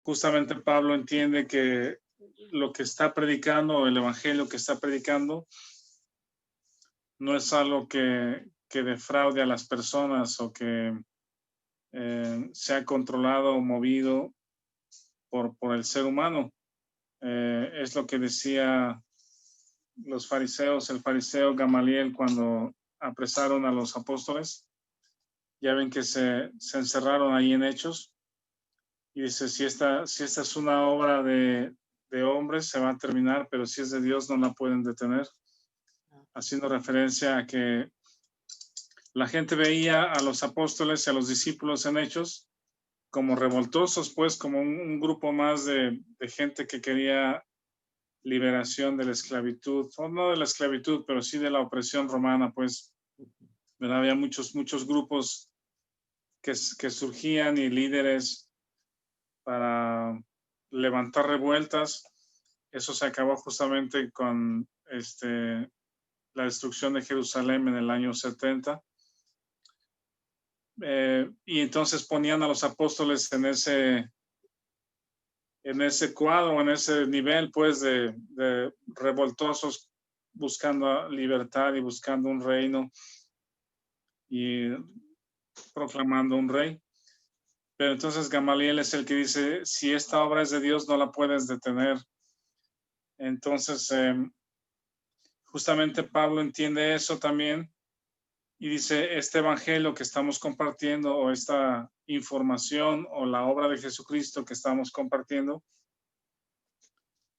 justamente Pablo entiende que lo que está predicando, el evangelio que está predicando, no es algo que defraude a las personas o que sea controlado o movido por el ser humano. Es lo que decía los fariseos, el fariseo Gamaliel, cuando apresaron a los apóstoles. Ya ven que se encerraron ahí en Hechos. Y dice, si esta es una obra de hombres, se va a terminar, pero si es de Dios, no la pueden detener. Haciendo referencia a que la gente veía a los apóstoles y a los discípulos en Hechos como revoltosos, pues como un grupo más de gente que quería liberación de la esclavitud, o no de la esclavitud, pero sí de la opresión romana, pues, ¿verdad? Había muchos grupos que surgían y líderes para levantar revueltas. Eso se acabó justamente con la destrucción de Jerusalén en el año 70. Y entonces ponían a los apóstoles en ese cuadro, en ese nivel, pues, de revoltosos, buscando libertad y buscando un reino y proclamando un rey. Pero entonces Gamaliel es el que dice, si esta obra es de Dios, no la puedes detener. Entonces, justamente Pablo entiende eso también y dice, este evangelio que estamos compartiendo o esta información o la obra de Jesucristo que estamos compartiendo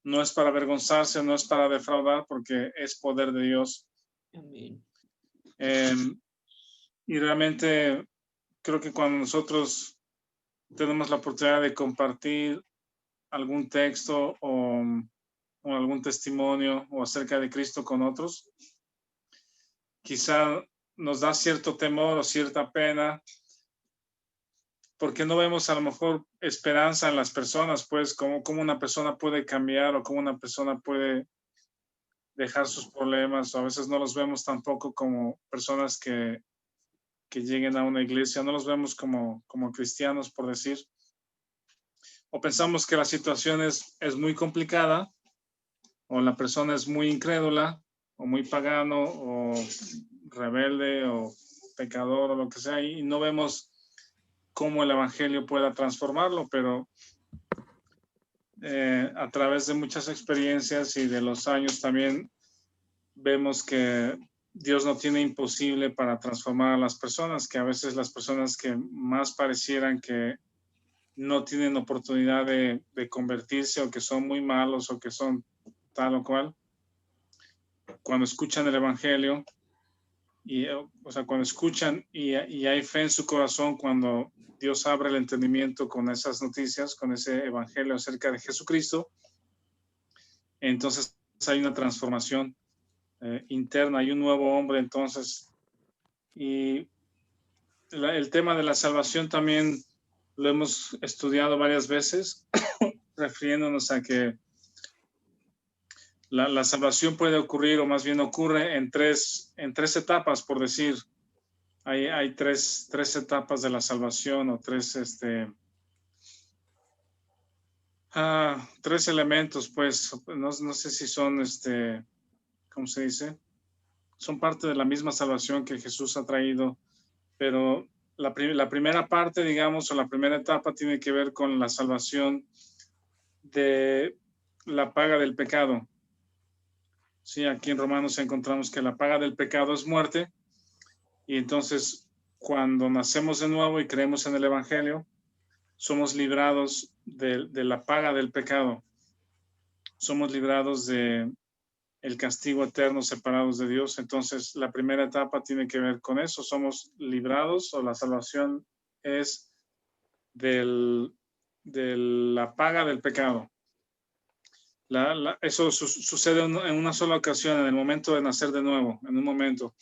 no es para avergonzarse, no es para defraudar, porque es poder de Dios. Amén. Y realmente creo que cuando nosotros tenemos la oportunidad de compartir algún texto o algún testimonio o acerca de Cristo con otros, quizá nos da cierto temor o cierta pena porque no vemos a lo mejor esperanza en las personas, pues cómo una persona puede cambiar o cómo una persona puede dejar sus problemas, o a veces no los vemos tampoco como personas que lleguen a una iglesia, no los vemos como cristianos, por decir, o pensamos que la situación es muy complicada, o la persona es muy incrédula, o muy pagano, o rebelde, o pecador, o lo que sea, y no vemos cómo el evangelio pueda transformarlo, pero a través de muchas experiencias y de los años también vemos que Dios no tiene imposible para transformar a las personas, que a veces las personas que más parecieran que no tienen oportunidad de convertirse o que son muy malos o que son tal o cual, cuando escuchan el evangelio y, o sea, cuando escuchan y hay fe en su corazón, cuando Dios abre el entendimiento con esas noticias, con ese evangelio acerca de Jesucristo, entonces hay una transformación interna, hay un nuevo hombre entonces. Y el tema de la salvación también lo hemos estudiado varias veces, refiriéndonos a que la salvación puede ocurrir, o más bien ocurre en tres etapas, por decir. Hay tres etapas de la salvación, o tres elementos, pues, no sé si son, ¿cómo se dice? Son parte de la misma salvación que Jesús ha traído, pero la primera parte, digamos, o la primera etapa tiene que ver con la salvación de la paga del pecado. Sí, aquí en Romanos encontramos que la paga del pecado es muerte, y entonces cuando nacemos de nuevo y creemos en el Evangelio, somos librados de la paga del pecado. Somos librados de el castigo eterno, separados de Dios. Entonces, la primera etapa tiene que ver con eso. Somos librados, o la salvación es de la paga del pecado. Eso sucede en una sola ocasión, en el momento de nacer de nuevo, en un momento.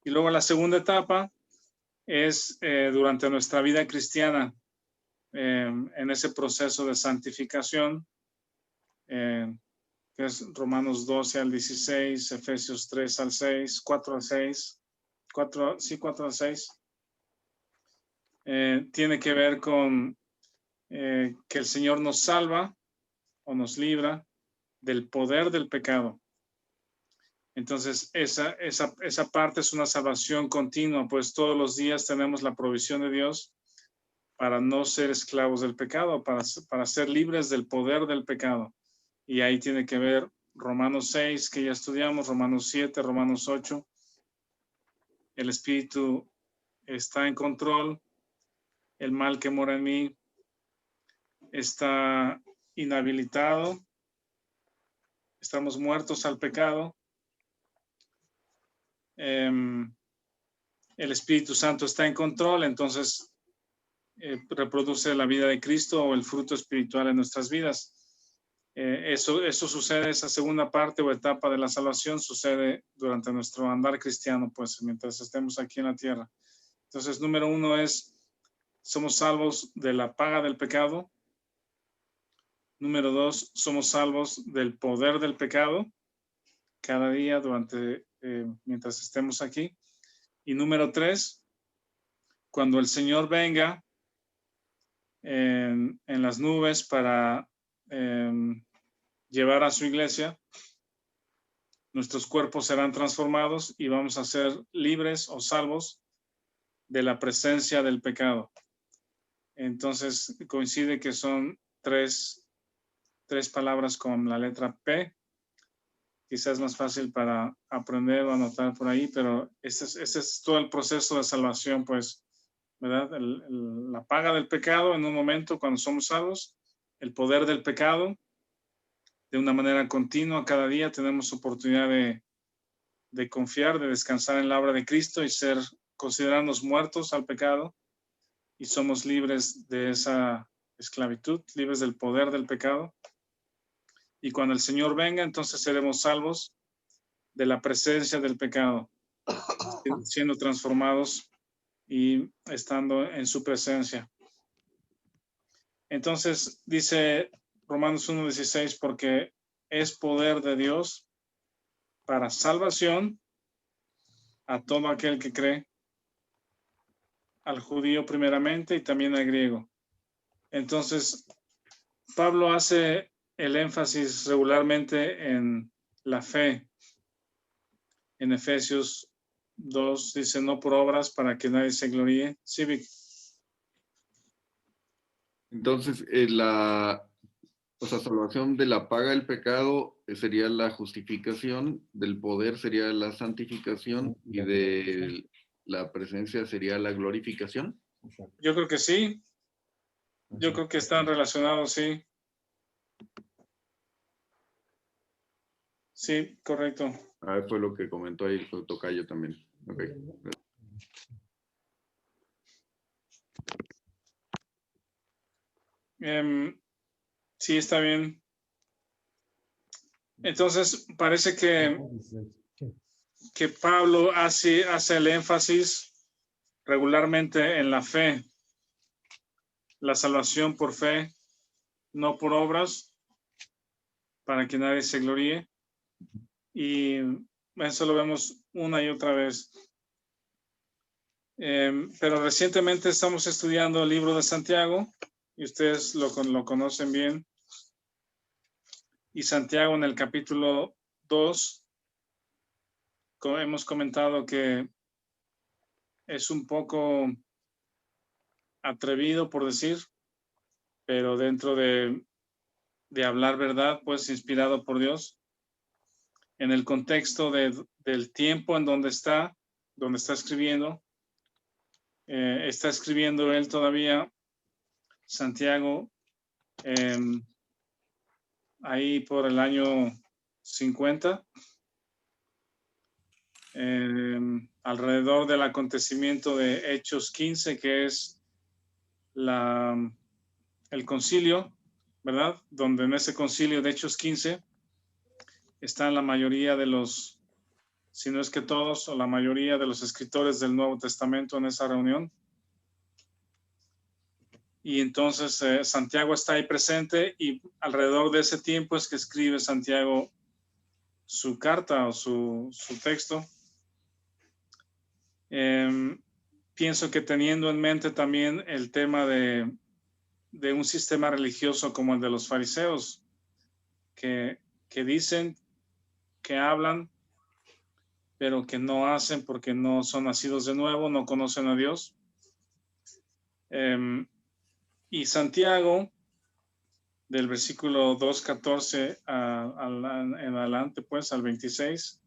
Y luego la segunda etapa es durante nuestra vida cristiana, en ese proceso de santificación, que es Romanos 12 al 16, Efesios 3 al 6, 4 al 6, 4 al 6. Tiene que ver con que el Señor nos salva o nos libra del poder del pecado. Entonces, esa parte es una salvación continua, pues todos los días tenemos la provisión de Dios para no ser esclavos del pecado, para ser libres del poder del pecado. Y ahí tiene que ver Romanos 6, que ya estudiamos, Romanos 7, Romanos 8. El Espíritu está en control, el mal que mora en mí está inhabilitado, estamos muertos al pecado. El Espíritu Santo está en control, entonces reproduce la vida de Cristo o el fruto espiritual en nuestras vidas. Eso sucede, esa segunda parte o etapa de la salvación sucede durante nuestro andar cristiano, pues mientras estemos aquí en la tierra. Entonces, número 1 es, somos salvos de la paga del pecado. Número 2, somos salvos del poder del pecado cada día mientras estemos aquí. Y número 3, cuando el Señor venga en las nubes para llevar a su iglesia, nuestros cuerpos serán transformados y vamos a ser libres o salvos de la presencia del pecado. Entonces coincide que son tres palabras con la letra P. Quizás más fácil para aprender o anotar por ahí, pero ese es todo el proceso de salvación, pues, ¿verdad? La paga del pecado en un momento cuando somos salvos, el poder del pecado de una manera continua cada día tenemos oportunidad de confiar, de descansar en la obra de Cristo y considerarnos muertos al pecado y somos libres de esa esclavitud, libres del poder del pecado. Y cuando el Señor venga, entonces seremos salvos de la presencia del pecado, siendo transformados y estando en su presencia. Entonces dice Romanos 1:16, porque es poder de Dios para salvación a todo aquel que cree, al judío primeramente y también al griego. Entonces, Pablo hace el énfasis regularmente en la fe. En Efesios 2 dice, no por obras para que nadie se gloríe. Sí, Vic. Entonces, salvación de la paga del pecado sería la justificación, del poder sería la santificación y de la presencia sería la glorificación. Yo creo que sí. Yo creo que están relacionados, sí. Sí, correcto. Fue lo que comentó ahí el tocayo también. Okay. Sí, está bien. Entonces, parece que Pablo hace el énfasis regularmente en la fe, la salvación por fe, no por obras, para que nadie se gloríe. Y eso lo vemos una y otra vez. Pero recientemente estamos estudiando el libro de Santiago, y ustedes lo conocen bien. Y Santiago en el capítulo 2, como hemos comentado que es un poco atrevido, por decir, pero dentro de hablar verdad, pues inspirado por Dios, en el contexto del tiempo en donde está escribiendo. Está escribiendo él todavía, Santiago, ahí por el año 50, alrededor del acontecimiento de Hechos 15, que es el concilio, ¿verdad? Donde en ese concilio de Hechos 15 están la mayoría de los, si no es que todos, o la mayoría de los escritores del Nuevo Testamento en esa reunión. Y entonces Santiago está ahí presente y alrededor de ese tiempo es que escribe Santiago su carta o su texto. Pienso que teniendo en mente también el tema de de un sistema religioso como el de los fariseos, que dicen, que hablan, pero que no hacen porque no son nacidos de nuevo, no conocen a Dios. Y Santiago, del versículo 2:14 en adelante, pues al 26,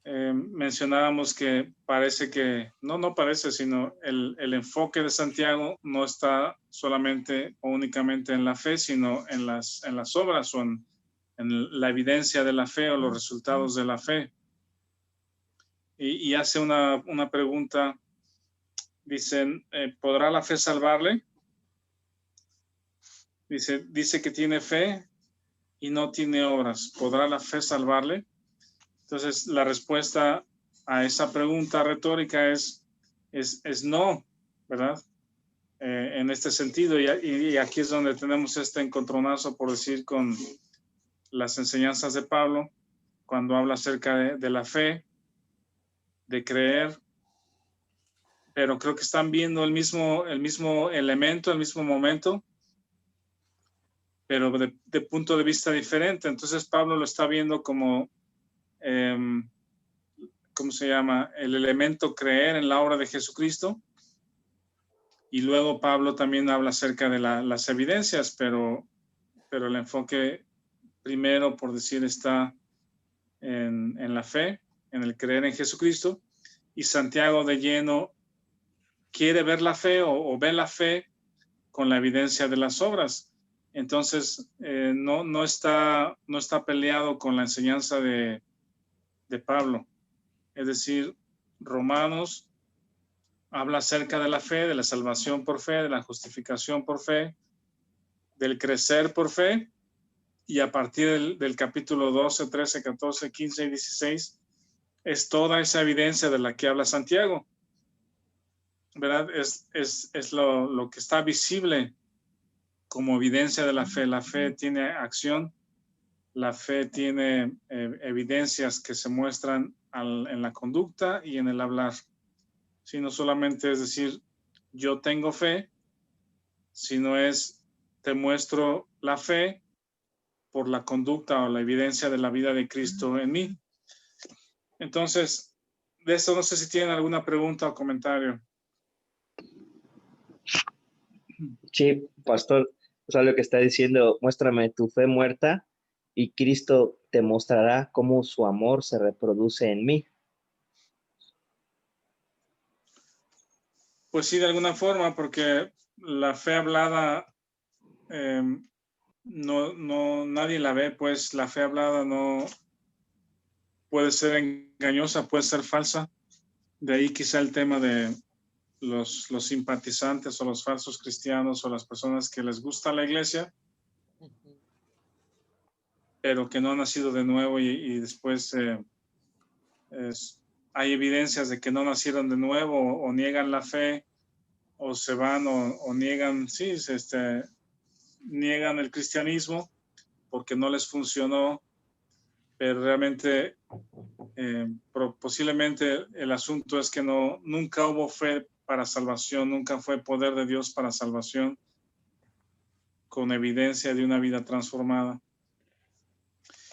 mencionábamos que parece que, no parece, sino el enfoque de Santiago no está solamente o únicamente en la fe, sino en las obras o en la evidencia de la fe o los resultados de la fe. Y hace una pregunta, dicen, ¿podrá la fe salvarle? Dice que tiene fe y no tiene obras. ¿Podrá la fe salvarle? Entonces, la respuesta a esa pregunta retórica es no, ¿verdad? En este sentido, y aquí es donde tenemos este encontronazo, por decir, con las enseñanzas de Pablo, cuando habla acerca de la fe, de creer, pero creo que están viendo el mismo elemento, el mismo momento, pero de punto de vista diferente. Entonces Pablo lo está viendo como, ¿cómo se llama? El elemento creer en la obra de Jesucristo. Y luego Pablo también habla acerca de las evidencias, pero el enfoque primero, por decir, está en la fe, en el creer en Jesucristo. Y Santiago de lleno quiere ver la fe o ve la fe con la evidencia de las obras. Entonces, no está peleado con la enseñanza de Pablo. Es decir, Romanos habla acerca de la fe, de la salvación por fe, de la justificación por fe, del crecer por fe, y a partir del capítulo 12, 13, 14, 15 y 16 es toda esa evidencia de la que habla Santiago, ¿verdad? Es lo que está visible como evidencia de la fe. La fe tiene acción, la fe tiene evidencias que se muestran en la conducta y en el hablar. Si no solamente es decir, yo tengo fe, sino es, te muestro la fe por la conducta o la evidencia de la vida de Cristo en mí. Entonces, de eso no sé si tienen alguna pregunta o comentario. Sí, pastor, o sea, lo que está diciendo, muéstrame tu fe muerta y Cristo te mostrará cómo su amor se reproduce en mí. Pues sí, de alguna forma, porque la fe hablada nadie la ve, pues la fe hablada no puede ser engañosa, puede ser falsa. De ahí quizá el tema de los simpatizantes o los falsos cristianos o las personas que les gusta la iglesia, pero que no han nacido de nuevo y después hay evidencias de que no nacieron de nuevo o niegan la fe o se van o niegan, sí, niegan el cristianismo porque no les funcionó, pero realmente posiblemente el asunto es que nunca hubo fe para salvación, nunca fue poder de Dios para salvación con evidencia de una vida transformada.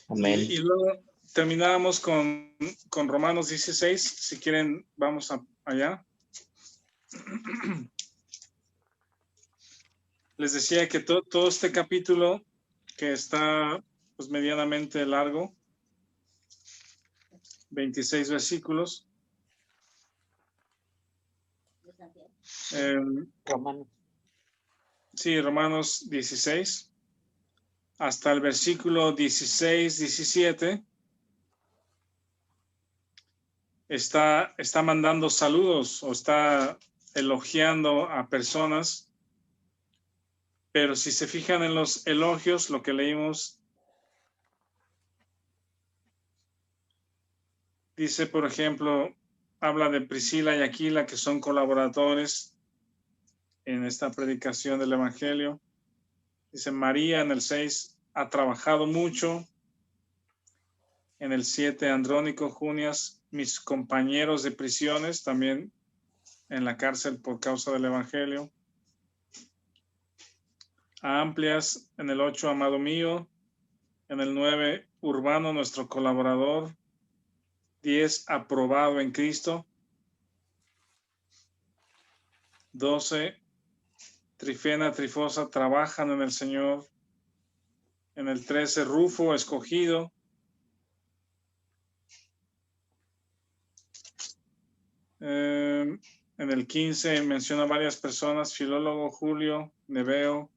Amén. Y luego terminábamos con Romanos 16. Si quieren, vamos allá. Les decía que todo este capítulo, que está pues medianamente largo, 26 versículos. Romanos. Sí, Romanos 16. Hasta el versículo 16, 17. Está mandando saludos o está elogiando a personas. Pero si se fijan en los elogios, lo que leímos, dice, por ejemplo, habla de Priscila y Aquila, que son colaboradores en esta predicación del Evangelio. Dice, María en el 6 ha trabajado mucho. En el 7, Andrónico, Junias, mis compañeros de prisiones, también en la cárcel por causa del Evangelio. a Amplias en el 8, amado mío, en el 9, Urbano, nuestro colaborador, 10, aprobado en Cristo, 12, Trifena, Trifosa, trabajan en el Señor, en el 13, Rufo, escogido, en el 15 menciona varias personas, Filólogo, Julio, Neveo,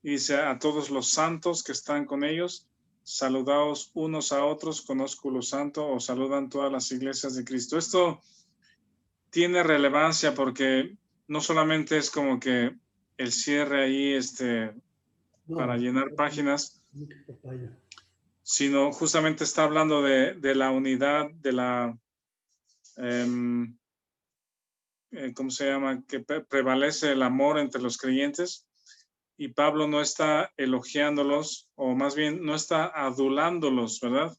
y dice a todos los santos que están con ellos, saludaos unos a otros con ósculo santo, o saludan todas las iglesias de Cristo. Esto tiene relevancia porque no solamente es como que el cierre ahí para llenar páginas, sino justamente está hablando de la unidad, de la, ¿cómo se llama? Que prevalece el amor entre los creyentes. Y Pablo no está elogiándolos, o más bien no está adulándolos, ¿verdad?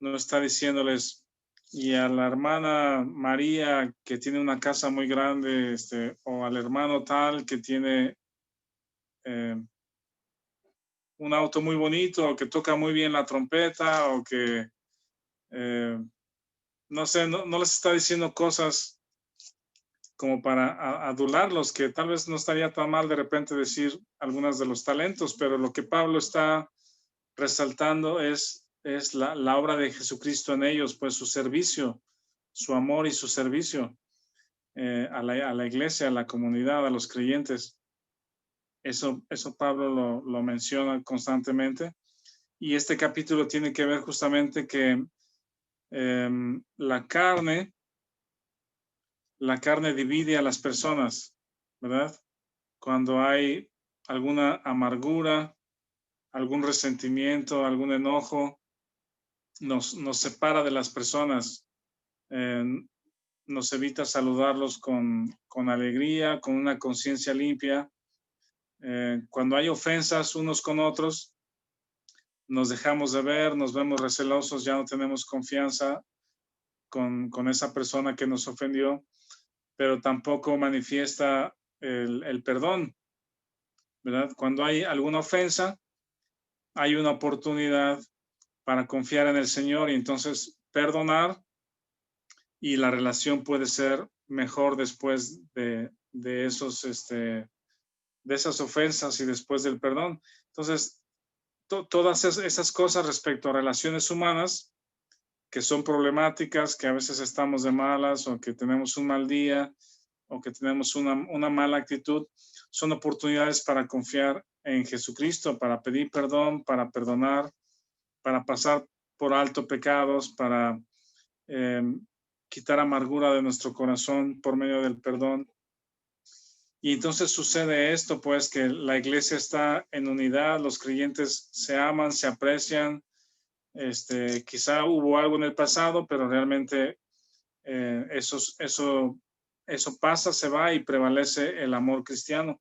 No está diciéndoles, y a la hermana María que tiene una casa muy grande, o al hermano tal que tiene un auto muy bonito, o que toca muy bien la trompeta, o que, no sé, no les está diciendo cosas como para adularlos, que tal vez no estaría tan mal de repente decir algunas de los talentos, pero lo que Pablo está resaltando es la obra de Jesucristo en ellos, pues su servicio, su amor y su servicio a la iglesia, a la comunidad, a los creyentes. Eso Pablo lo menciona constantemente. Y este capítulo tiene que ver justamente que la carne divide a las personas, ¿verdad? Cuando hay alguna amargura, algún resentimiento, algún enojo, nos separa de las personas, nos evita saludarlos con alegría, con una conciencia limpia. Cuando hay ofensas unos con otros, nos dejamos de ver, nos vemos recelosos, ya no tenemos confianza con esa persona que nos ofendió, pero tampoco manifiesta el perdón, ¿verdad? Cuando hay alguna ofensa, hay una oportunidad para confiar en el Señor y entonces perdonar, y la relación puede ser mejor después de esas ofensas y después del perdón. Entonces, todas esas cosas respecto a relaciones humanas que son problemáticas, que a veces estamos de malas, o que tenemos un mal día, o que tenemos una mala actitud, son oportunidades para confiar en Jesucristo, para pedir perdón, para perdonar, para pasar por alto pecados, para quitar amargura de nuestro corazón por medio del perdón. Y entonces sucede esto, pues, que la iglesia está en unidad, los creyentes se aman, se aprecian. Quizá hubo algo en el pasado, pero realmente eso pasa, se va, y prevalece el amor cristiano.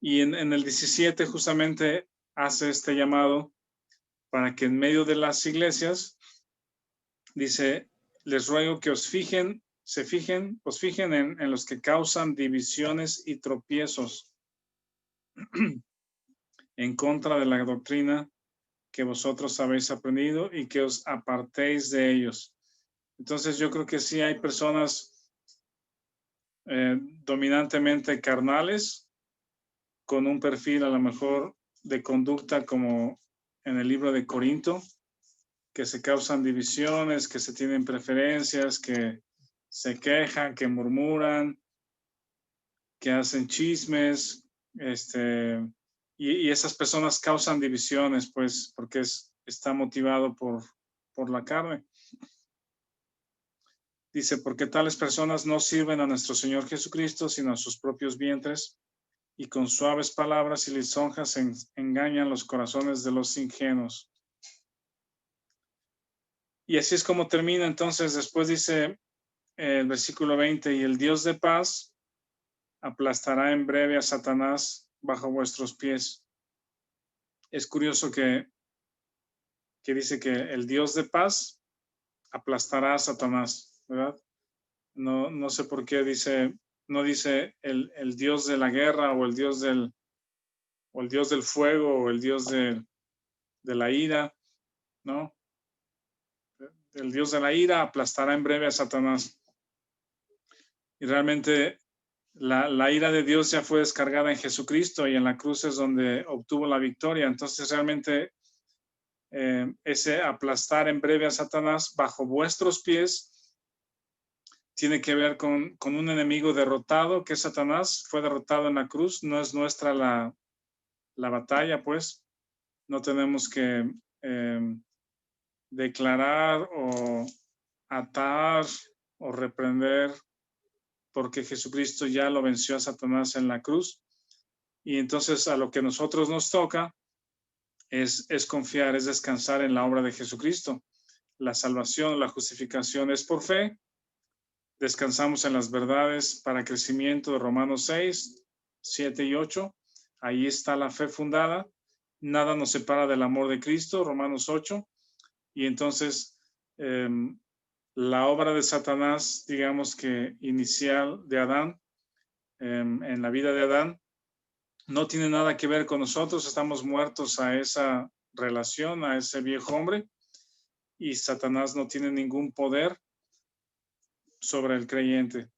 Y en el 17 justamente hace este llamado para que en medio de las iglesias, dice, les ruego que os fijen en los que causan divisiones y tropiezos en contra de la doctrina que vosotros habéis aprendido, y que os apartéis de ellos. Entonces yo creo que sí hay personas dominantemente carnales, con un perfil a lo mejor de conducta como en el libro de Corinto, que se causan divisiones, que se tienen preferencias, que se quejan, que murmuran, que hacen chismes, y esas personas causan divisiones, pues, porque está motivado por la carne. Dice, porque tales personas no sirven a nuestro Señor Jesucristo, sino a sus propios vientres, y con suaves palabras y lisonjas engañan los corazones de los ingenuos. Y así es como termina. Entonces, después dice el versículo 20, y el Dios de paz aplastará en breve a Satanás bajo vuestros pies. Es curioso que dice que el Dios de paz aplastará a Satanás, ¿verdad? No sé por qué no dice el Dios de la guerra, o el Dios del o el Dios del fuego, o el Dios de la ira, ¿no? El Dios de la ira aplastará en breve a Satanás. Y realmente la ira de Dios ya fue descargada en Jesucristo y en la cruz es donde obtuvo la victoria. Entonces realmente ese aplastar en breve a Satanás bajo vuestros pies tiene que ver con un enemigo derrotado, que es Satanás, fue derrotado en la cruz. No es nuestra la batalla, pues. No tenemos que declarar o atar o reprender, porque Jesucristo ya lo venció a Satanás en la cruz. Y entonces a lo que nosotros nos toca es confiar, es descansar en la obra de Jesucristo. La salvación, la justificación es por fe. Descansamos en las verdades para crecimiento de Romanos 6, 7 y 8. Ahí está la fe fundada. Nada nos separa del amor de Cristo, Romanos 8. Y entonces la obra de Satanás, digamos que inicial de Adán, en la vida de Adán, no tiene nada que ver con nosotros. Estamos muertos a esa relación, a ese viejo hombre, y Satanás no tiene ningún poder sobre el creyente.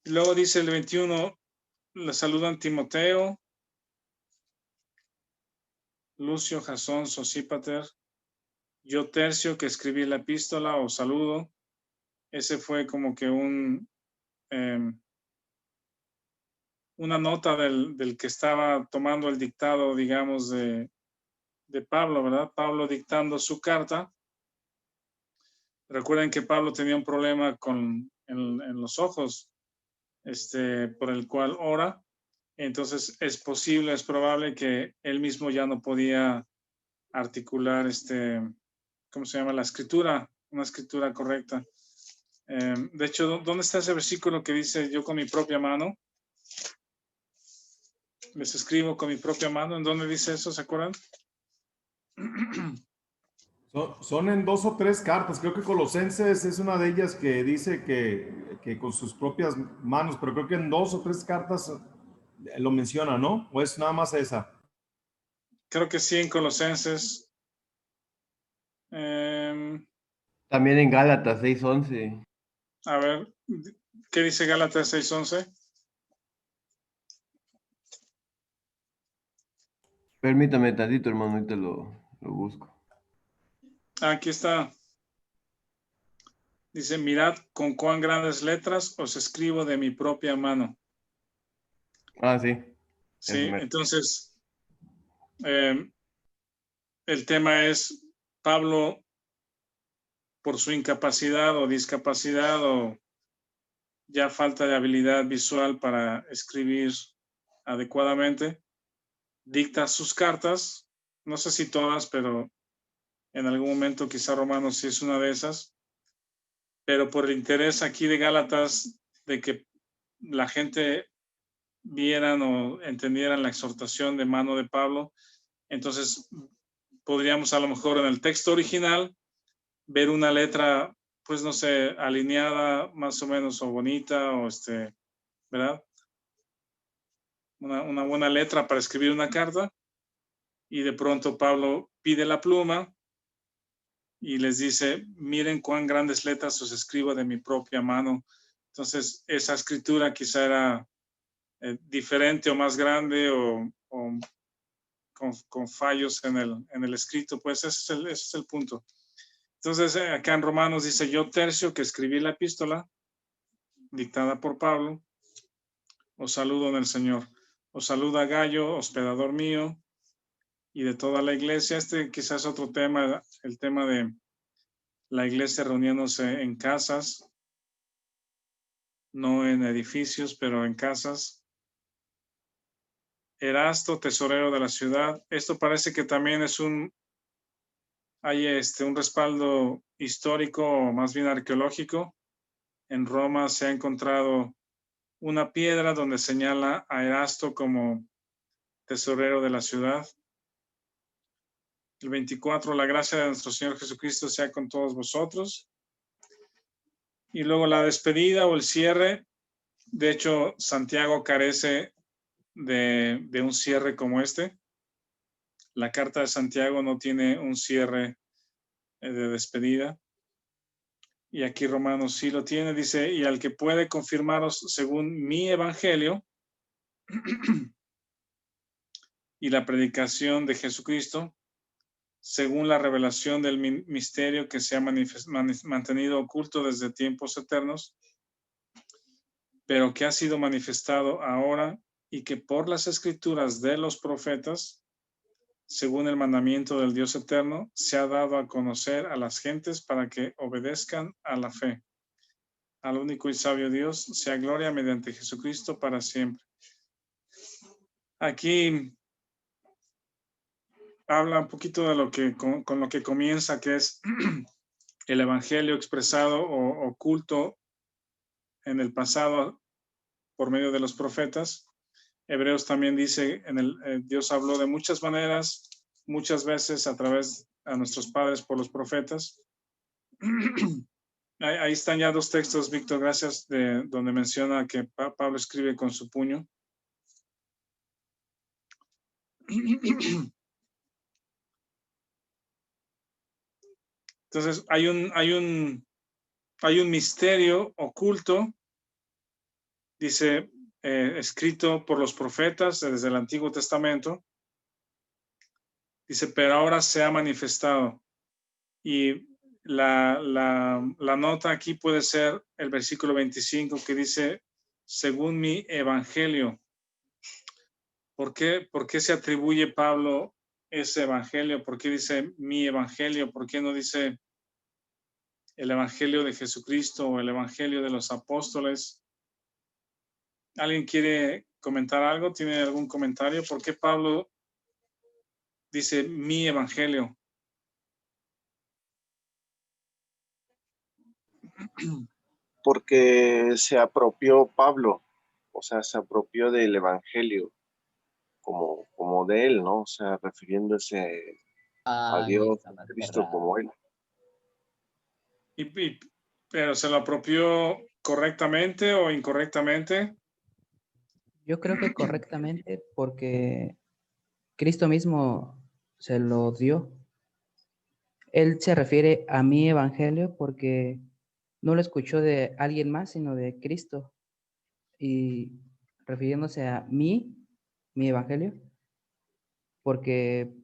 Y luego dice el 21, le saludan Timoteo, Lucio, Jasón, Sosípater, yo Tercio, que escribí la epístola, os saludo. Ese fue como que una nota del que estaba tomando el dictado, digamos, de Pablo, ¿verdad? Pablo dictando su carta. Recuerden que Pablo tenía un problema en los ojos, por el cual ora. Entonces es posible, es probable que él mismo ya no podía articular ¿cómo se llama? La escritura, una escritura correcta. De hecho, ¿dónde está ese versículo que dice yo con mi propia mano? Les escribo con mi propia mano. ¿En dónde dice eso? ¿Se acuerdan? Son en 2 o 3 cartas. Creo que Colosenses es una de ellas que dice que con sus propias manos, pero creo que en 2 o 3 cartas lo menciona, ¿no? ¿O es nada más esa? Creo que sí, en Colosenses. También en Gálatas 6:11. A ver, ¿qué dice Gálatas 6:11? Permítame tantito, hermano, ahorita lo busco. Aquí está. Dice, mirad con cuán grandes letras os escribo de mi propia mano. Ah, sí. Sí, entonces, el tema es Pablo, por su incapacidad o discapacidad o ya falta de habilidad visual para escribir adecuadamente, dicta sus cartas, no sé si todas, pero en algún momento quizá Romanos sí es una de esas, pero por el interés aquí de Gálatas de que la gente vieran o entendieran la exhortación de mano de Pablo, entonces podríamos a lo mejor en el texto original ver una letra, pues no sé, alineada más o menos o bonita o ¿verdad? Una buena letra para escribir una carta y de pronto Pablo pide la pluma y les dice, miren cuán grandes letras os escribo de mi propia mano. Entonces esa escritura quizá era diferente o más grande o con fallos en el escrito, pues ese es el punto. Entonces acá en Romanos dice, yo Tercio, que escribí la epístola dictada por Pablo, os saludo en el Señor. Os saluda Gallo, hospedador mío, y de toda la iglesia. Quizás otro tema, el tema de la iglesia reuniéndose en casas, no en edificios, pero en casas. Erasto, tesorero de la ciudad. Esto parece que también hay un respaldo histórico o más bien arqueológico. En Roma se ha encontrado una piedra donde señala a Erasto como tesorero de la ciudad. El 24, la gracia de nuestro Señor Jesucristo sea con todos vosotros. Y luego la despedida o el cierre. De hecho, Santiago carece de un cierre como este. La carta de Santiago no tiene un cierre de despedida. Y aquí Romanos sí lo tiene, dice, y al que puede confirmaros según mi evangelio y la predicación de Jesucristo, según la revelación del misterio que se ha mantenido oculto desde tiempos eternos, pero que ha sido manifestado ahora y que por las escrituras de los profetas, según el mandamiento del Dios eterno, se ha dado a conocer a las gentes para que obedezcan a la fe. Al único y sabio Dios, sea gloria mediante Jesucristo para siempre. Aquí habla un poquito de lo que con lo que comienza, que es el evangelio expresado o oculto en el pasado por medio de los profetas. Hebreos también dice, Dios habló de muchas maneras, muchas veces a través a nuestros padres por los profetas. Ahí están ya dos textos, Víctor, gracias, donde menciona que Pablo escribe con su puño. Entonces, hay un misterio oculto, dice, escrito por los profetas desde el Antiguo Testamento. Dice, pero ahora se ha manifestado. Y la nota aquí puede ser el versículo 25 que dice, según mi evangelio. ¿Por qué se atribuye Pablo ese evangelio? ¿Por qué dice mi evangelio? ¿Por qué no dice el evangelio de Jesucristo o el evangelio de los apóstoles? ¿Alguien quiere comentar algo? ¿Tiene algún comentario? ¿Por qué Pablo dice mi evangelio? Porque se apropió Pablo, o sea, se apropió del evangelio como de él, ¿no? O sea, refiriéndose a Dios, a Cristo como él. Pero ¿se lo apropió correctamente o incorrectamente? Yo creo que correctamente, porque Cristo mismo se lo dio. Él se refiere a mi evangelio porque no lo escuchó de alguien más, sino de Cristo. Y refiriéndose a mi evangelio, porque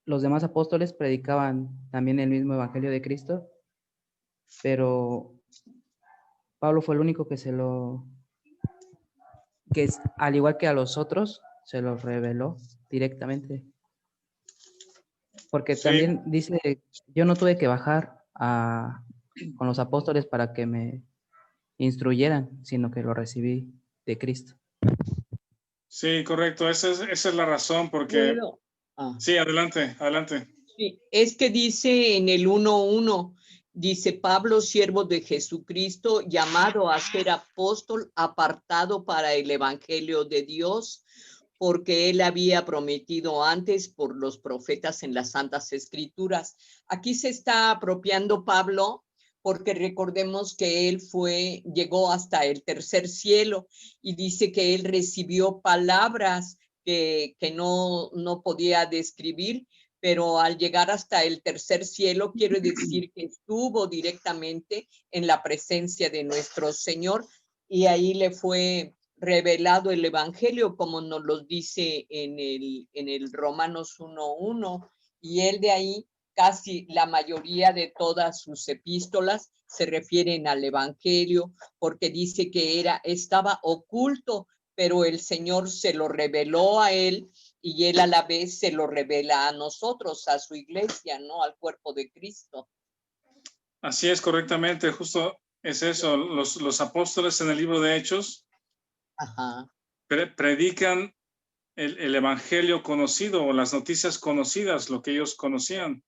los demás apóstoles predicaban también el mismo evangelio de Cristo, pero Pablo fue el único que al igual que a los otros, se los reveló directamente. Porque Sí. También dice, yo no tuve que bajar con los apóstoles para que me instruyeran, sino que lo recibí de Cristo. Sí, correcto. Esa es la razón, porque... Sí, adelante. Sí, es que dice en el 1:1, dice Pablo, siervo de Jesucristo, llamado a ser apóstol, apartado para el evangelio de Dios, porque él había prometido antes por los profetas en las Santas Escrituras. Aquí se está apropiando Pablo, porque recordemos que él llegó hasta el tercer cielo y dice que él recibió palabras que no podía describir, pero al llegar hasta el tercer cielo, quiere decir que estuvo directamente en la presencia de nuestro Señor y ahí le fue revelado el evangelio, como nos lo dice en el Romanos 1:1, y él de ahí casi la mayoría de todas sus epístolas se refieren al evangelio, porque dice que estaba oculto, pero el Señor se lo reveló a él y él a la vez se lo revela a nosotros, a su iglesia, ¿no? Al cuerpo de Cristo. Así es, correctamente, justo es eso. Los apóstoles en el libro de Hechos predican el evangelio conocido o las noticias conocidas, lo que ellos conocían,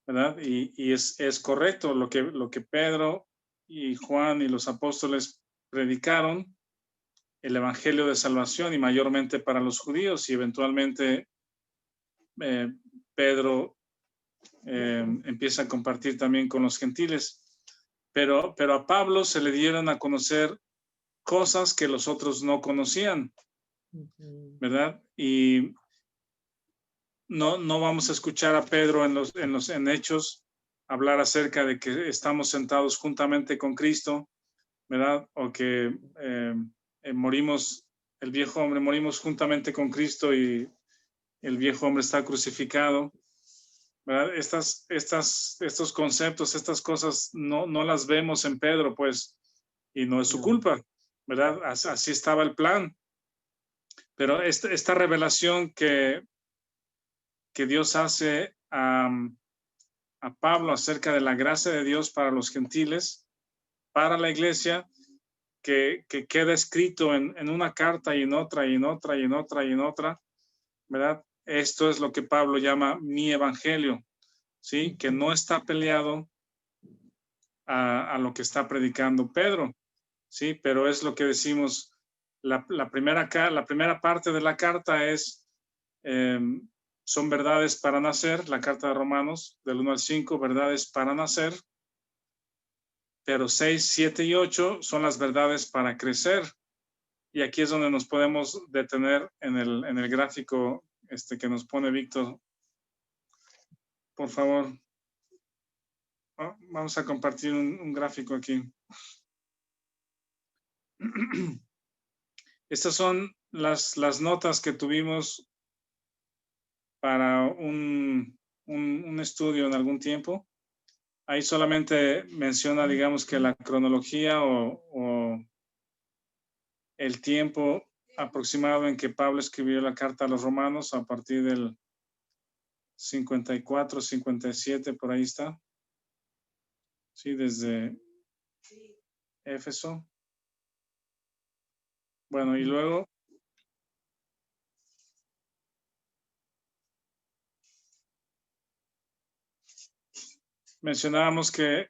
¿verdad? Y es correcto lo que Pedro y Juan y los apóstoles predicaron, el evangelio de salvación y mayormente para los judíos, y eventualmente Pedro empieza a compartir también con los gentiles, pero a Pablo se le dieron a conocer cosas que los otros no conocían, ¿verdad? Y no vamos a escuchar a Pedro en Hechos hablar acerca de que estamos sentados juntamente con Cristo, ¿verdad? O que morimos, el viejo hombre, morimos juntamente con Cristo y el viejo hombre está crucificado, ¿verdad? Estos conceptos, estas cosas no las vemos en Pedro, pues, y no es su culpa, ¿verdad? Así estaba el plan. Pero esta revelación que Dios hace a Pablo acerca de la gracia de Dios para los gentiles, para la iglesia, que queda escrito en una carta y en otra, y en otra, y en otra, y en otra, ¿verdad? Esto es lo que Pablo llama mi evangelio, ¿sí? Que no está peleado a lo que está predicando Pedro, ¿sí? Pero es lo que decimos, la primera parte de la carta es, son verdades para nacer, la carta de Romanos, del 1 al 5, verdades para nacer, pero 6, 7 y 8 son las verdades para crecer. Y aquí es donde nos podemos detener en el gráfico que nos pone Víctor. Por favor. Vamos a compartir un gráfico aquí. Estas son las notas que tuvimos para un estudio en algún tiempo. Ahí solamente menciona, digamos, que la cronología o el tiempo aproximado en que Pablo escribió la carta a los romanos, a partir del 54, 57, por ahí está. Sí, desde Éfeso. Bueno, y luego mencionábamos que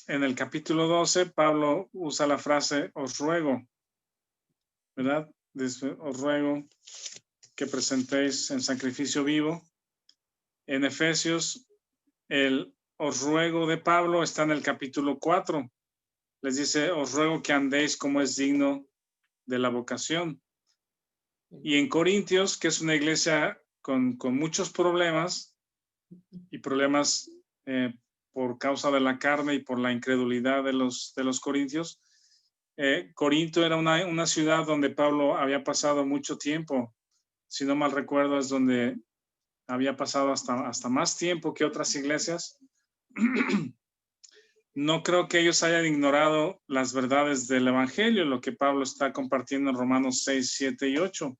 en el capítulo 12 Pablo usa la frase os ruego, ¿verdad? Dice, os ruego que presentéis en sacrificio vivo. En Efesios, el os ruego de Pablo está en el capítulo 4. Les dice, os ruego que andéis como es digno de la vocación. Y en Corintios, que es una iglesia con muchos problemas, y problemas por causa de la carne y por la incredulidad de los corintios, Corinto era una ciudad donde Pablo había pasado mucho tiempo. Si no mal recuerdo, es donde había pasado hasta más tiempo que otras iglesias. No creo que ellos hayan ignorado las verdades del evangelio, lo que Pablo está compartiendo en Romanos 6, 7 y 8.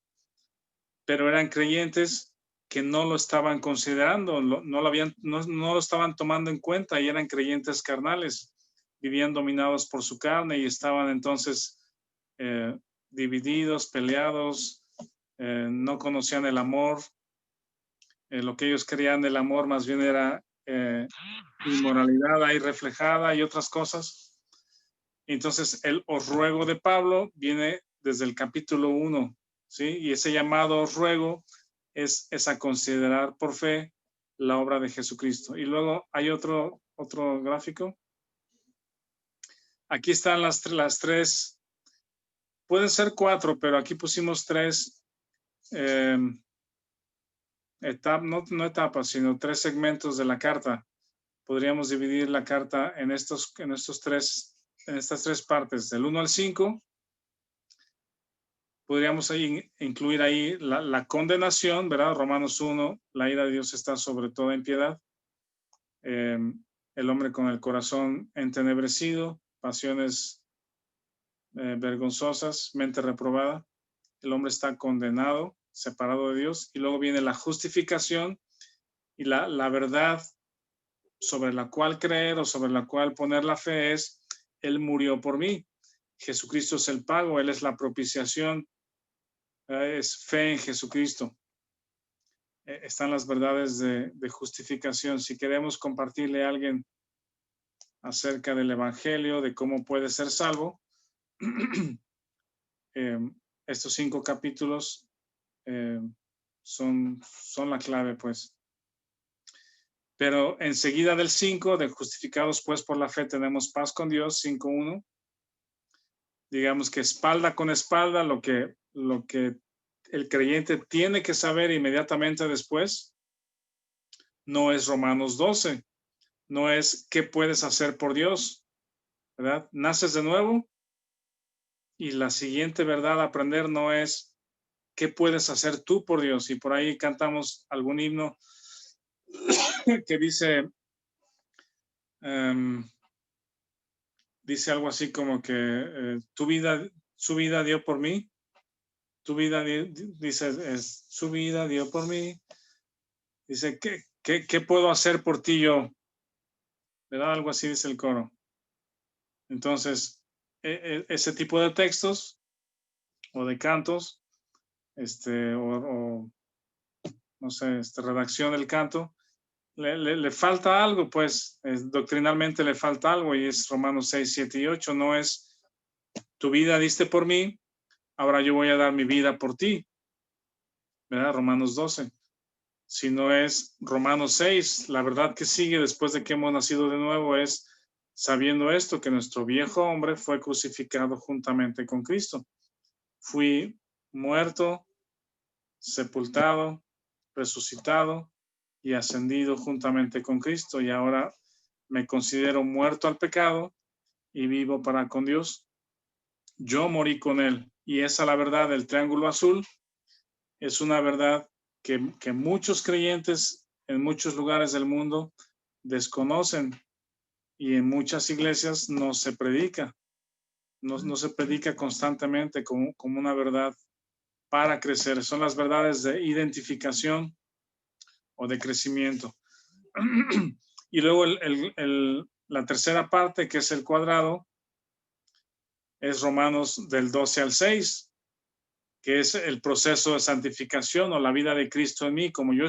Pero eran creyentes que no lo estaban considerando, no lo estaban tomando en cuenta, y eran creyentes carnales, vivían dominados por su carne y estaban entonces divididos, peleados, no conocían el amor. Lo que ellos creían del amor más bien era inmoralidad ahí reflejada y otras cosas. Entonces el os ruego de Pablo viene desde el capítulo 1, ¿sí? Y ese llamado os ruego es a considerar por fe la obra de Jesucristo. Y luego hay otro gráfico. Aquí están las tres, pueden ser 4, pero aquí pusimos 3 no etapas, sino 3 segmentos de la carta. Podríamos dividir la carta en estas 3 partes, del 1 al 5. Podríamos incluir ahí la condenación, ¿verdad? Romanos 1, la ira de Dios está sobre toda impiedad. El hombre con el corazón entenebrecido, pasiones vergonzosas, mente reprobada. El hombre está condenado, separado de Dios. Y luego viene la justificación y la verdad sobre la cual creer o sobre la cual poner la fe es, Él murió por mí. Jesucristo es el pago, Él es la propiciación. Es fe en Jesucristo. Están las verdades de justificación. Si queremos compartirle a alguien acerca del evangelio, de cómo puede ser salvo, estos 5 capítulos son la clave, pues. Pero enseguida del 5, de justificados pues por la fe, tenemos paz con Dios, 5:1. Digamos que espalda con espalda lo que el creyente tiene que saber inmediatamente después, no es Romanos 12, no es qué puedes hacer por Dios, ¿verdad? Naces de nuevo y la siguiente verdad a aprender no es qué puedes hacer tú por Dios. Y por ahí cantamos algún himno que dice, dice algo así como que su vida dio por mí, dice, su vida dio por mí. Dice, ¿qué puedo hacer por ti yo? ¿Verdad? Algo así dice el coro. Entonces, ese tipo de textos o de cantos, o no sé, redacción del canto, le falta algo, pues, doctrinalmente le falta algo, y es Romanos 6, 7 y 8, no es tu vida diste por mí, ahora yo voy a dar mi vida por ti, ¿verdad? Romanos 12. Si no es Romanos 6, la verdad que sigue después de que hemos nacido de nuevo es sabiendo esto, que nuestro viejo hombre fue crucificado juntamente con Cristo. Fui muerto, sepultado, resucitado y ascendido juntamente con Cristo, y ahora me considero muerto al pecado y vivo para con Dios. Yo morí con él, y esa la verdad del triángulo azul es una verdad que muchos creyentes en muchos lugares del mundo desconocen, y en muchas iglesias no se predica, no se predica constantemente como una verdad para crecer. Son las verdades de identificación o de crecimiento. Y luego la tercera parte, que es el cuadrado, es Romanos del 12 al 6, que es el proceso de santificación o la vida de Cristo en mí. Como yo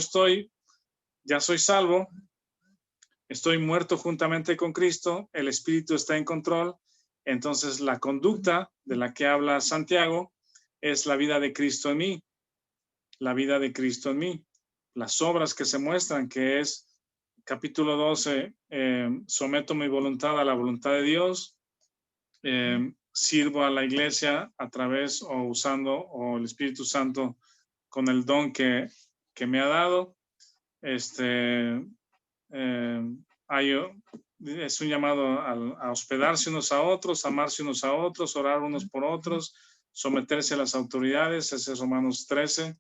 ya soy salvo, estoy muerto juntamente con Cristo, el Espíritu está en control, entonces la conducta de la que habla Santiago es la vida de Cristo en mí, la vida de Cristo en mí. Las obras que se muestran, que es capítulo 12, someto mi voluntad a la voluntad de Dios, sirvo a la iglesia a través o usando o el Espíritu Santo con el don que me ha dado. Es un llamado a hospedarse unos a otros, amarse unos a otros, orar unos por otros, someterse a las autoridades, ese es Romanos 13.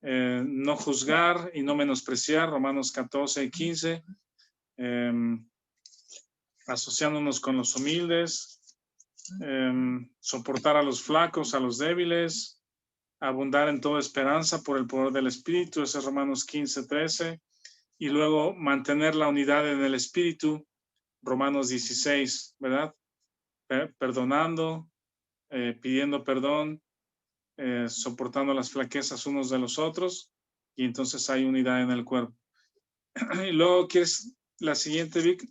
No juzgar y no menospreciar, Romanos 14 y 15. Asociándonos con los humildes, soportar a los flacos, a los débiles, abundar en toda esperanza por el poder del Espíritu, ese es Romanos 15, 13, y luego mantener la unidad en el Espíritu, Romanos 16, ¿verdad? Perdonando, pidiendo perdón, soportando las flaquezas unos de los otros, y entonces hay unidad en el cuerpo. Y luego, ¿quieres la siguiente, Vic?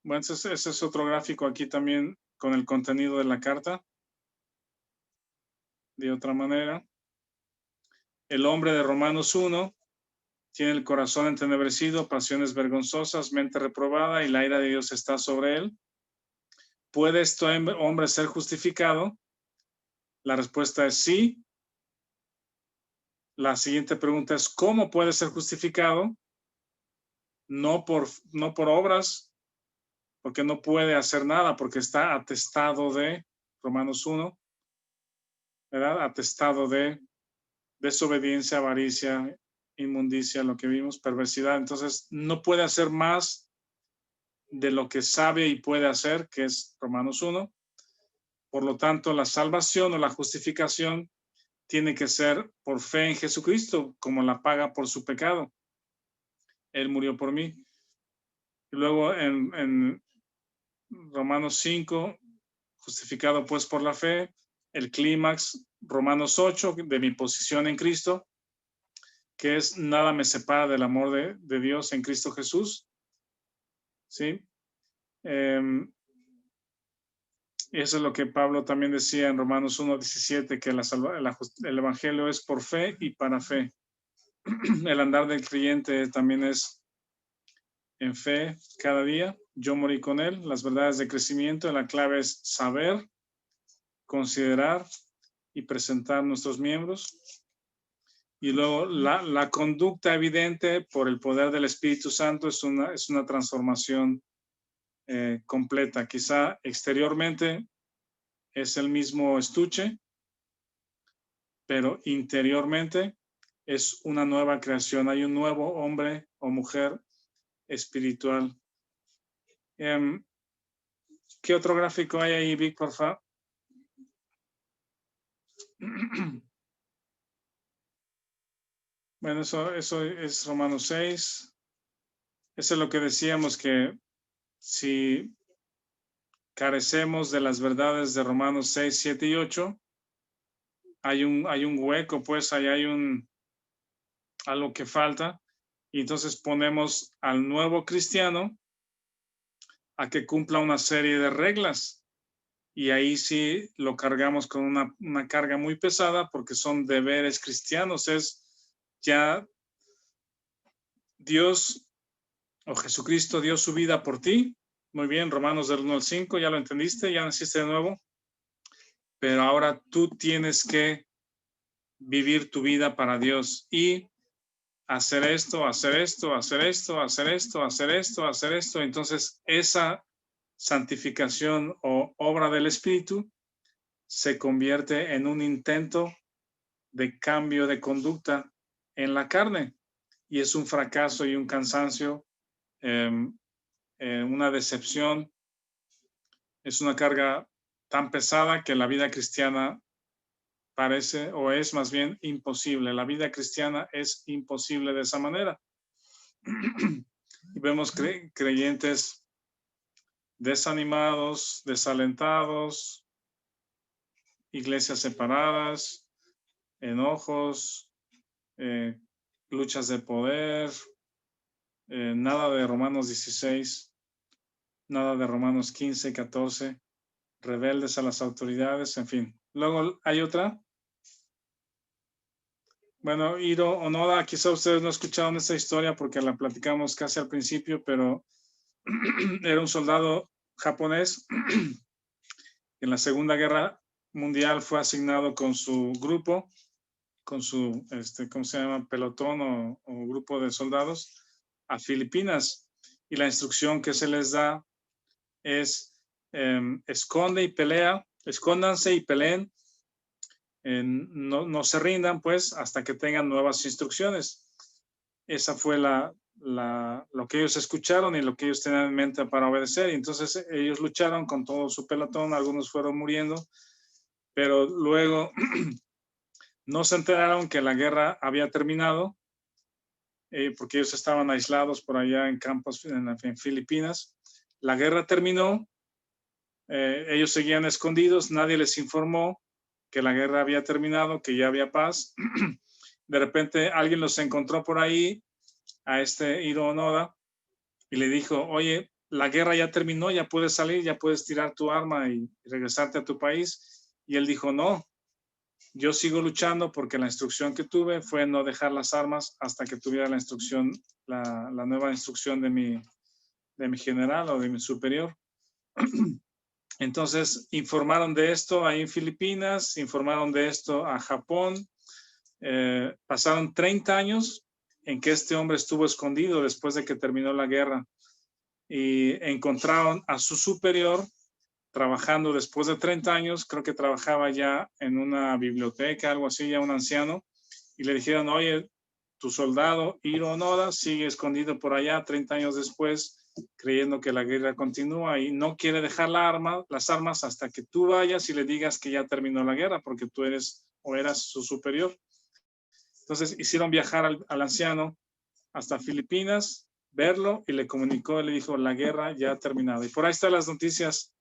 Bueno, ese es otro gráfico aquí también con el contenido de la carta. De otra manera, el hombre de Romanos 1 tiene el corazón entenebrecido, pasiones vergonzosas, mente reprobada, y la ira de Dios está sobre él. ¿Puede este hombre ser justificado? La respuesta es sí. La siguiente pregunta es, ¿cómo puede ser justificado? No por obras, porque no puede hacer nada, porque está atestado de Romanos 1, ¿verdad? Atestado de desobediencia, avaricia, inmundicia, lo que vimos, perversidad. Entonces, no puede hacer más de lo que sabe y puede hacer, que es Romanos 1. Por lo tanto, la salvación o la justificación tiene que ser por fe en Jesucristo, como la paga por su pecado. Él murió por mí. Y luego en Romanos 5, justificado pues por la fe, el clímax, Romanos 8, de mi posición en Cristo, que es nada me separa del amor de Dios en Cristo Jesús. ¿Sí? Eso es lo que Pablo también decía en Romanos 1:17, que el evangelio es por fe y para fe. El andar del creyente también es en fe cada día. Yo morí con él. Las verdades de crecimiento, la clave es saber, considerar y presentar nuestros miembros. Y luego la conducta evidente por el poder del Espíritu Santo es una transformación completa. Quizá exteriormente es el mismo estuche, pero interiormente es una nueva creación. Hay un nuevo hombre o mujer espiritual. ¿Qué otro gráfico hay ahí, Vic, por favor? Bueno, eso es Romanos 6. Eso es lo que decíamos, que si carecemos de las verdades de Romanos 6, 7 y 8, hay un hueco, pues ahí hay algo que falta. Y entonces ponemos al nuevo cristiano a que cumpla una serie de reglas. Y ahí sí lo cargamos con una carga muy pesada, porque son deberes cristianos. Es ya Dios o Jesucristo dio su vida por ti. Muy bien, Romanos del 1 al 5, ya lo entendiste, ya naciste de nuevo. Pero ahora tú tienes que vivir tu vida para Dios y hacer esto, hacer esto, hacer esto, hacer esto, hacer esto, hacer esto. Entonces, esa santificación o obra del Espíritu se convierte en un intento de cambio de conducta en la carne, y es un fracaso y un cansancio, una decepción. Es una carga tan pesada que la vida cristiana parece, o es más bien imposible. La vida cristiana es imposible de esa manera. Y vemos creyentes desanimados, desalentados, iglesias separadas, enojos, luchas de poder, nada de Romanos 16, nada de Romanos 15, 14, rebeldes a las autoridades, en fin. Luego hay otra. Bueno, Hiro Onoda, quizá ustedes no escucharon esta historia porque la platicamos casi al principio, pero era un soldado japonés en la Segunda Guerra Mundial. Fue asignado con su grupo, con su, ¿cómo se llama? Pelotón o grupo de soldados a Filipinas. Y la instrucción que se les da es escóndanse y peleen. No se rindan, pues, hasta que tengan nuevas instrucciones. Esa fue lo que ellos escucharon y lo que ellos tenían en mente para obedecer. Y entonces ellos lucharon con todo su pelotón, algunos fueron muriendo, pero luego no se enteraron que la guerra había terminado, porque ellos estaban aislados por allá en campos en Filipinas. La guerra terminó, ellos seguían escondidos, nadie les informó que la guerra había terminado, que ya había paz. De repente alguien los encontró por ahí, a Hiro Onoda, y le dijo: oye, la guerra ya terminó, ya puedes salir, ya puedes tirar tu arma y regresarte a tu país. Y él dijo: no, yo sigo luchando porque la instrucción que tuve fue no dejar las armas hasta que tuviera la instrucción, la nueva instrucción de mi general o de mi superior. Entonces informaron de esto ahí en Filipinas, informaron de esto a Japón. Pasaron 30 años en que este hombre estuvo escondido después de que terminó la guerra, y encontraron a su superior trabajando después de 30 años, creo que trabajaba ya en una biblioteca, algo así, ya un anciano, y le dijeron: oye, tu soldado Hiro Onoda sigue escondido por allá 30 años después, creyendo que la guerra continúa y no quiere dejar las armas hasta que tú vayas y le digas que ya terminó la guerra, porque tú eres o eras su superior. Entonces hicieron viajar al anciano hasta Filipinas, verlo, y le comunicó, le dijo: la guerra ya ha terminado. Y por ahí están las noticias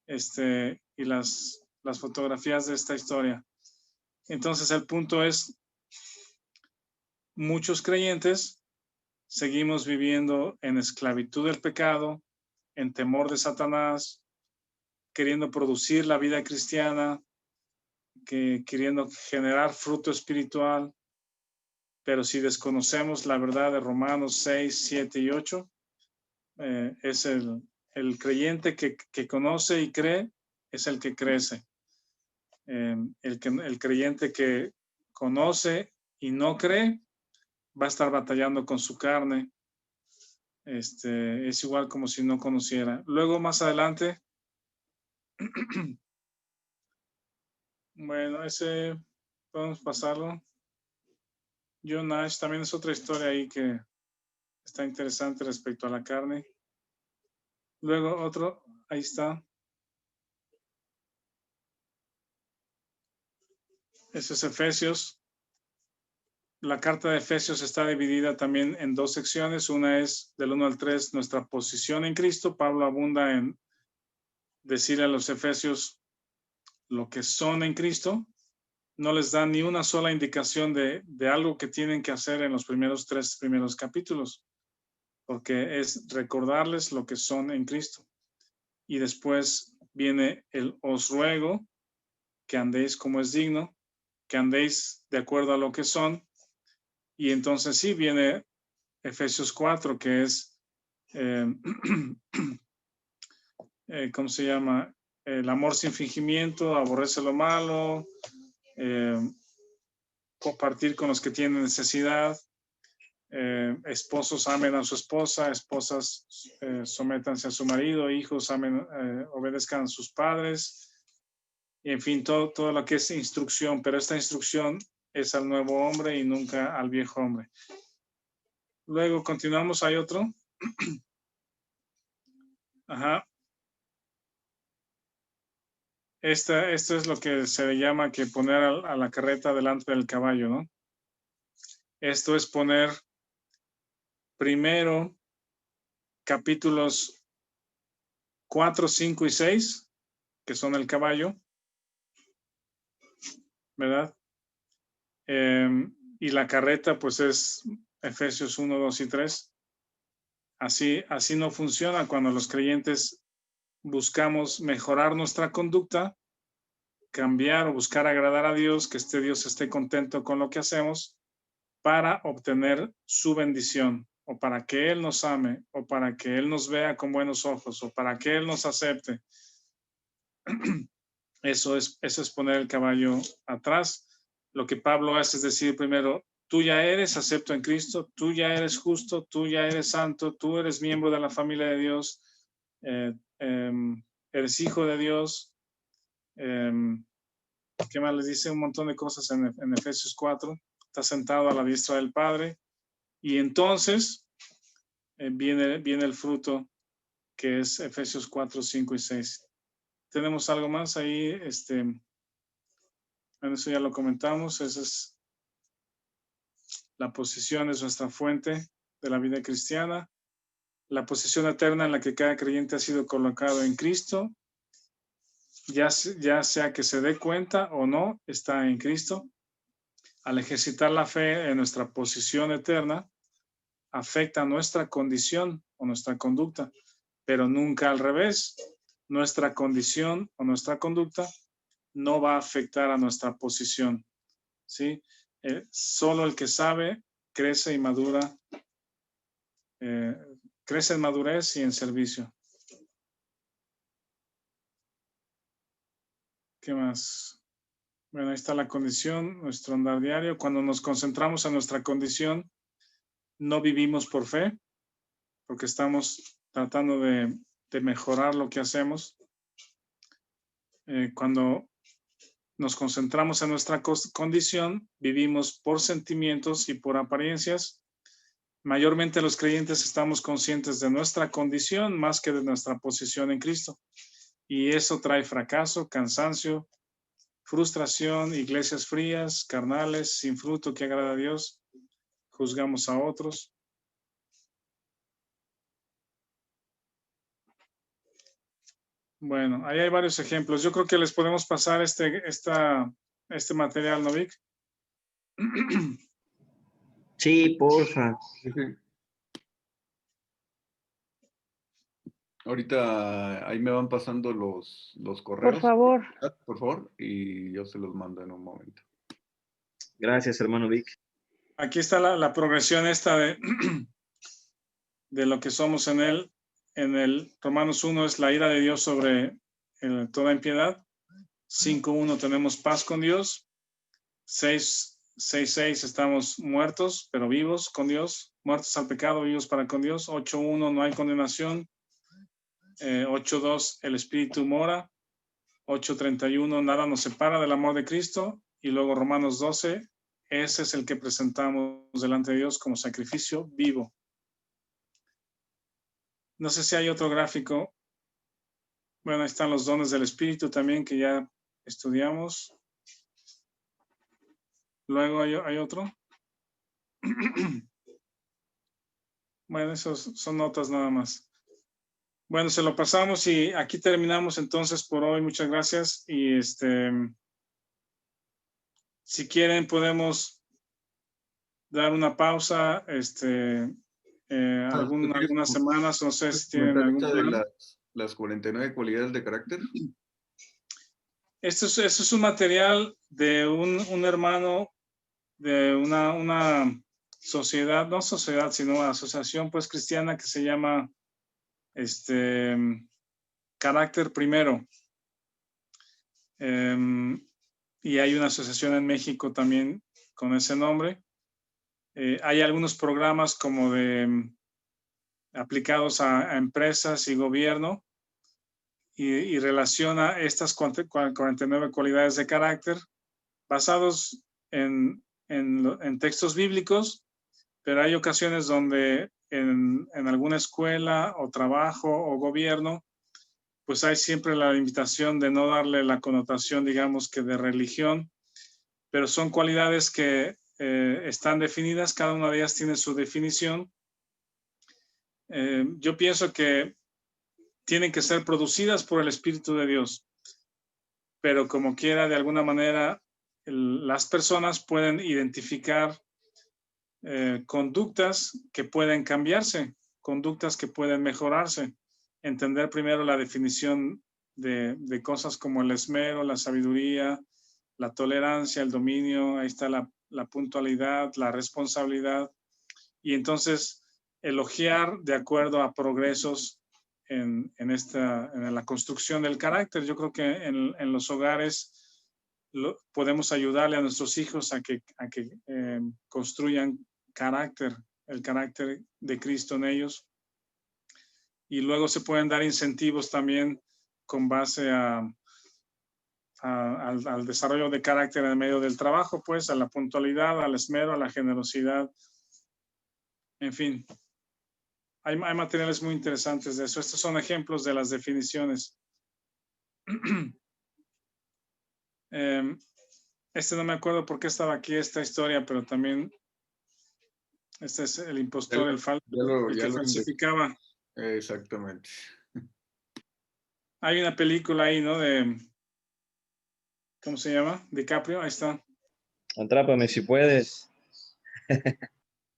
y las fotografías de esta historia. Entonces el punto es, muchos creyentes seguimos viviendo en esclavitud del pecado, en temor de Satanás, queriendo producir la vida cristiana, queriendo generar fruto espiritual. Pero si desconocemos la verdad de Romanos 6, 7 y 8, es el creyente que conoce y cree, es el que crece. El creyente que conoce y no cree va a estar batallando con su carne. Es igual como si no conociera. Luego, más adelante, bueno, ese podemos pasarlo. John Nash también es otra historia ahí que está interesante respecto a la carne. Luego otro, ahí está. Ese es Efesios. La carta de Efesios está dividida también en dos secciones. Una es del 1 al 3, nuestra posición en Cristo. Pablo abunda en decirle a los efesios lo que son en Cristo. No les da ni una sola indicación de algo que tienen que hacer en los tres primeros capítulos, porque es recordarles lo que son en Cristo. Y después viene el os ruego que andéis como es digno, que andéis de acuerdo a lo que son. Y entonces sí viene Efesios 4, que es, ¿cómo se llama? El amor sin fingimiento, aborrece lo malo, compartir con los que tienen necesidad, esposos amen a su esposa, esposas sométanse a su marido, hijos obedezcan a sus padres, y en fin, todo lo que es instrucción, pero esta instrucción es al nuevo hombre y nunca al viejo hombre. Luego continuamos, hay otro. Ajá. Esto es lo que se le llama que poner a la carreta delante del caballo, ¿no? Esto es poner primero capítulos 4, 5 y 6, que son el caballo, ¿verdad? Y la carreta, pues es Efesios 1, 2 y 3. Así no funciona cuando los creyentes buscamos mejorar nuestra conducta, cambiar o buscar agradar a Dios, que Dios esté contento con lo que hacemos para obtener su bendición, o para que Él nos ame, o para que Él nos vea con buenos ojos, o para que Él nos acepte. Eso es poner el caballo atrás. Lo que Pablo hace es decir primero, tú ya eres acepto en Cristo, tú ya eres justo, tú ya eres santo, tú eres miembro de la familia de Dios, eres hijo de Dios. ¿Qué más les dice? Un montón de cosas en Efesios 4. Está sentado a la diestra del Padre. Y entonces viene el fruto que es Efesios 4, 5 y 6. ¿Tenemos algo más ahí? Bueno, eso ya lo comentamos. Esa es la posición, es nuestra fuente de la vida cristiana. La posición eterna en la que cada creyente ha sido colocado en Cristo, ya sea que se dé cuenta o no, está en Cristo. Al ejercitar la fe en nuestra posición eterna, afecta nuestra condición o nuestra conducta, pero nunca al revés. Nuestra condición o nuestra conducta no va a afectar a nuestra posición, ¿sí? Solo el que sabe crece y madura, crece en madurez y en servicio. ¿Qué más? Bueno, ahí está la condición, nuestro andar diario. Cuando nos concentramos en nuestra condición, no vivimos por fe, porque estamos tratando de mejorar lo que hacemos. Cuando nos concentramos en nuestra condición, vivimos por sentimientos y por apariencias. Mayormente los creyentes estamos conscientes de nuestra condición más que de nuestra posición en Cristo. Y eso trae fracaso, cansancio, frustración, iglesias frías, carnales, sin fruto que agrada a Dios. Juzgamos a otros. Bueno, ahí hay varios ejemplos. Yo creo que les podemos pasar este material, ¿no, Vic? Sí, porfa. Ahorita ahí me van pasando los correos. Por favor. Por favor, y yo se los mando en un momento. Gracias, hermano Vic. Aquí está la progresión esta de lo que somos en él. en el Romanos 1 es la ira de Dios sobre toda impiedad. 5.1 tenemos paz con Dios. 6.6 estamos muertos, pero vivos con Dios. Muertos al pecado, vivos para con Dios. 8.1 no hay condenación. 8.2 el Espíritu mora. 8.31 nada nos separa del amor de Cristo. Y luego Romanos 12, ese es el que presentamos delante de Dios como sacrificio vivo. No sé si hay otro gráfico. Bueno, ahí están los dones del Espíritu también que ya estudiamos. Luego hay otro. Bueno, esos son notas nada más. Bueno, se lo pasamos y aquí terminamos entonces por hoy. Muchas gracias. Y si quieren podemos dar una pausa, algunas semanas, no sé si tienen algún de plan. las 49 cualidades de carácter. Esto es un material de un hermano de una sociedad, no sociedad, sino asociación pues cristiana que se llama Carácter Primero. Y hay una asociación en México también con ese nombre. Hay algunos programas como de aplicados a empresas y gobierno y relaciona estas 49 cualidades de carácter basados en textos bíblicos, pero hay ocasiones donde en alguna escuela o trabajo o gobierno, pues hay siempre la invitación de no darle la connotación, digamos que de religión, pero son cualidades que están definidas, cada una de ellas tiene su definición. Yo pienso que tienen que ser producidas por el Espíritu de Dios, pero como quiera, de alguna manera, las personas pueden identificar conductas que pueden cambiarse, conductas que pueden mejorarse. Entender primero la definición de cosas como el esmero, la sabiduría, la tolerancia, el dominio, ahí está la puntualidad, la responsabilidad, y entonces elogiar de acuerdo a progresos en la construcción del carácter. Yo creo que en los hogares podemos ayudarle a nuestros hijos a que construyan carácter, el carácter de Cristo en ellos. Y luego se pueden dar incentivos también con base al desarrollo de carácter en medio del trabajo, pues a la puntualidad, al esmero, a la generosidad. En fin, hay materiales muy interesantes de eso. Estos son ejemplos de las definiciones. No me acuerdo por qué estaba aquí esta historia, pero también este es el impostor, el que falsificaba. Exactamente. Hay una película ahí, ¿no? ¿Cómo se llama? DiCaprio, ahí está. Atrápame si puedes.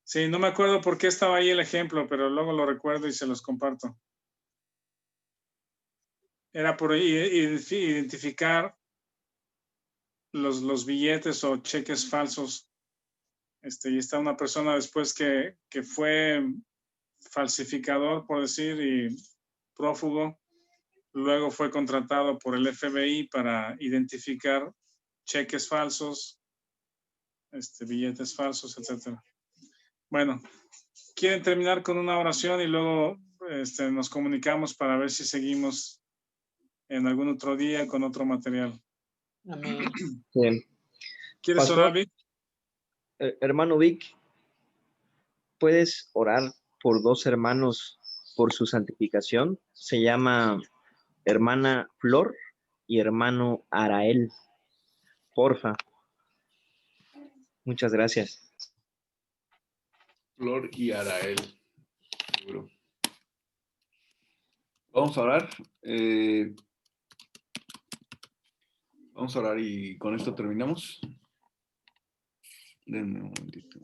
Sí, no me acuerdo por qué estaba ahí el ejemplo, pero luego lo recuerdo y se los comparto. Era por identificar los billetes o cheques falsos. Y está una persona después que fue falsificador, por decir, y prófugo. Luego fue contratado por el FBI para identificar cheques falsos, billetes falsos, etcétera. Bueno, ¿quieren terminar con una oración y luego nos comunicamos para ver si seguimos en algún otro día con otro material? Amén. Sí. ¿Quieres Pastor, orar, Vic? Hermano Vic, ¿puedes orar por dos hermanos por su santificación? Se llama hermana Flor y hermano Arael. Porfa. Muchas gracias. Flor y Arael. Seguro. Vamos a orar. Vamos a orar y con esto terminamos. Denme un momentito.